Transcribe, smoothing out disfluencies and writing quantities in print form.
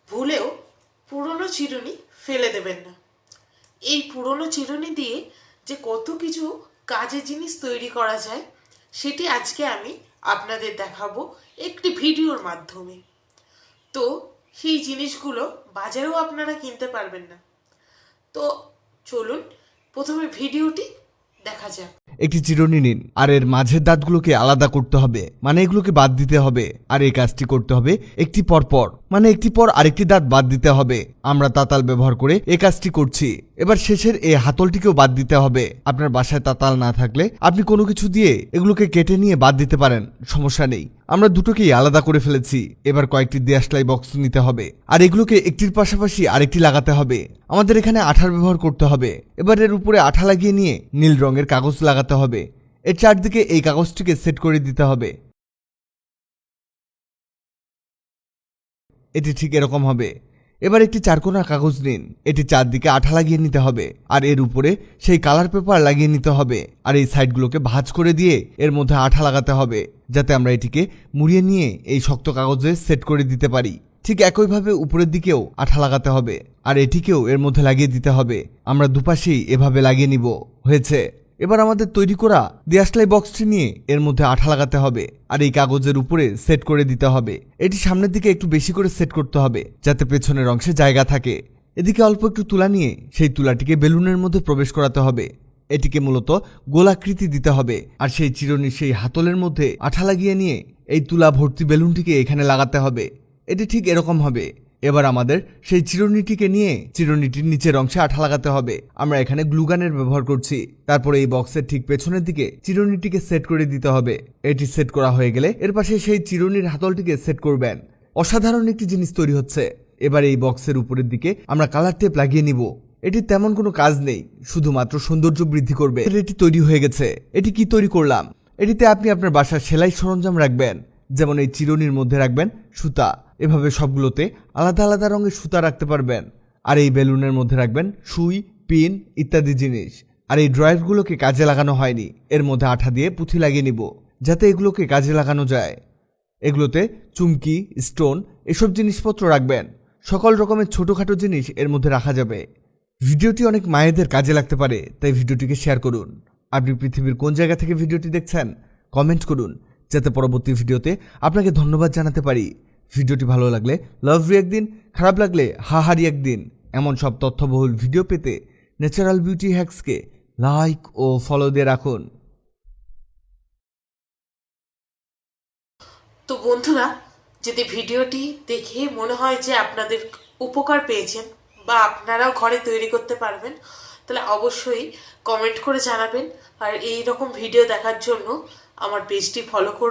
ভুলেও পুরনো চিরুনি ফেলে দেবেন না। এই পুরনো চিরুনি দিয়ে যে কত কিছু কাজের জিনিস তৈরি করা যায় সেটি আজকে আমি আপনাদের দেখাবো একটি ভিডিওর মাধ্যমে। তো সেই জিনিসগুলো বাজারেও আপনারা কিনতে পারবেন না। তো চলুন প্রথমে ভিডিওটি দেখা যাক। একটি চিরুনি নিন আর এর মাঝের দাঁতগুলোকে আলাদা করতে হবে, মানে এগুলোকে বাদ দিতে হবে। আর এই কাজটি করতে হবে একটি পর পর, মানে একটি পর আরেকটি দাঁত বাদ দিতে হবে। আমরা তাতাল ব্যবহার করে এই কাজটি করছি। এবার শেষের এই হাতলটিকেও বাদ দিতে হবে। আপনার বাসায় তাতাল না থাকলে আপনি কোনো কিছু দিয়ে এগুলোকে কেটে নিয়ে বাদ দিতে পারেন, সমস্যা নেই। আমরা দুটোকেই আলাদা করে ফেলেছি। এবার কয়েকটি দেশলাই বক্স নিতে হবে আর এগুলোকে একটির পাশাপাশি আরেকটি লাগাতে হবে। আমাদের এখানে আঠার ব্যবহার করতে হবে। এবার এর উপরে আঠা লাগিয়ে নিয়ে নীল রঙের কাগজ লাগাতে হবে। এর চারদিকে এই কাগজটিকে সেট করে দিতে হবে। এটি ঠিক এরকম হবে। এবার একটি চারকোনা কাগজ নিন, এটি চারদিকে আঠা লাগিয়ে নিতে হবে আর এর উপরে সেই কালার পেপার লাগিয়ে নিতে হবে। আর এই সাইডগুলোকে ভাঁজ করে দিয়ে এর মধ্যে আঠা লাগাতে হবে, যাতে আমরা এটিকে মুড়িয়ে নিয়ে এই শক্ত কাগজে সেট করে দিতে পারি। ঠিক একইভাবে উপরের দিকেও আঠা লাগাতে হবে আর এটিকেও এর মধ্যে লাগিয়ে দিতে হবে। আমরা দুপাশেই এভাবে লাগিয়ে নিব। হয়েছে। এবার আমাদের তৈরি করা দেশলাই বক্সটি নিয়ে এর মধ্যে আঠা লাগাতে হবে আর এই কাগজের উপরে সেট করে দিতে হবে। এটি সামনের দিকে একটু বেশি করে সেট করতে হবে, যাতে পেছনের অংশে জায়গা থাকে। এদিকে অল্প একটু তুলা নিয়ে সেই তুলাটিকে বেলুনের মধ্যে প্রবেশ করাতে হবে। এটিকে মূলত গোলাকৃতি দিতে হবে আর সেই চিরুনির সেই হাতলের মধ্যে আঠা লাগিয়ে নিয়ে এই তুলা ভর্তি বেলুনটিকে এখানে লাগাতে হবে। এটি ঠিক এরকম হবে। এবার আমাদের সেই চিরুনিটিকে নিয়ে চিরুনিটির নিচের অংশে আঠা লাগাতে হবে। আমরা এখানে গ্লুগানের ব্যবহার করছি। তারপরে এই বক্সের ঠিক পেছনের দিকে চিরুনিটিকে সেট করে দিতে হবে। এটি সেট করা হয়ে গেলে এর পাশে সেই চিরুনির হাতলটিকে সেট করবেন। অসাধারণ একটি জিনিস তৈরি হচ্ছে। এবার এই বক্সের উপরের দিকে আমরা কালার টেপ লাগিয়ে নিব। এটি তেমন কোনো কাজ নেই, শুধুমাত্র সৌন্দর্য বৃদ্ধি করবে। এটি তৈরি হয়ে গেছে। এটি কি তৈরি করলাম? এটিতে আপনি আপনার বাসার সেলাই সরঞ্জাম রাখবেন, যেমন এই চিরুনির মধ্যে রাখবেন সুতা। এভাবে সবগুলোতে আলাদা আলাদা রঙের সুতা রাখতে পারবেন। আর এই বেলুনের মধ্যে রাখবেন সুই, পিন ইত্যাদি জিনিস। আর এই ড্রয়ারগুলোকে কাজে লাগানো হয়নি, এর মধ্যে আঠা দিয়ে পুঁথি লাগিয়ে নিব, যাতে এগুলোকে কাজে লাগানো যায়। এগুলোতে চুমকি, স্টোন এসব জিনিসপত্র রাখবেন। সকল রকমের ছোটোখাটো জিনিস এর মধ্যে রাখা যাবে। ভিডিওটি অনেক মায়েদের কাজে লাগতে পারে, তাই ভিডিওটিকে শেয়ার করুন। আপনি পৃথিবীর কোন জায়গা থেকে ভিডিওটি দেখছেন কমেন্ট করুন, যাতে পরবর্তী ভিডিওতে আপনাকে ধন্যবাদ জানাতে পারি। ভিডিওটি ভালো লাগলে লাভ ইউ একদিন, খারাপ লাগলে হাহারি একদিন। এমন সব তথ্যবহুল ভিডিও পেতে ন্যাচারাল বিউটি হ্যাক্সকে লাইক ও ফলো দিয়ে রাখুন। তো বন্ধুরা, যদি ভিডিওটি দেখে মনে হয় যে আপনাদের উপকার পেয়েছেন বা আপনারাও ঘরে তৈরি করতে পারবেন, তাহলে অবশ্যই কমেন্ট করে জানাবেন। আর এই রকম ভিডিও দেখার জন্য আমার পেজটি ফলো করুন।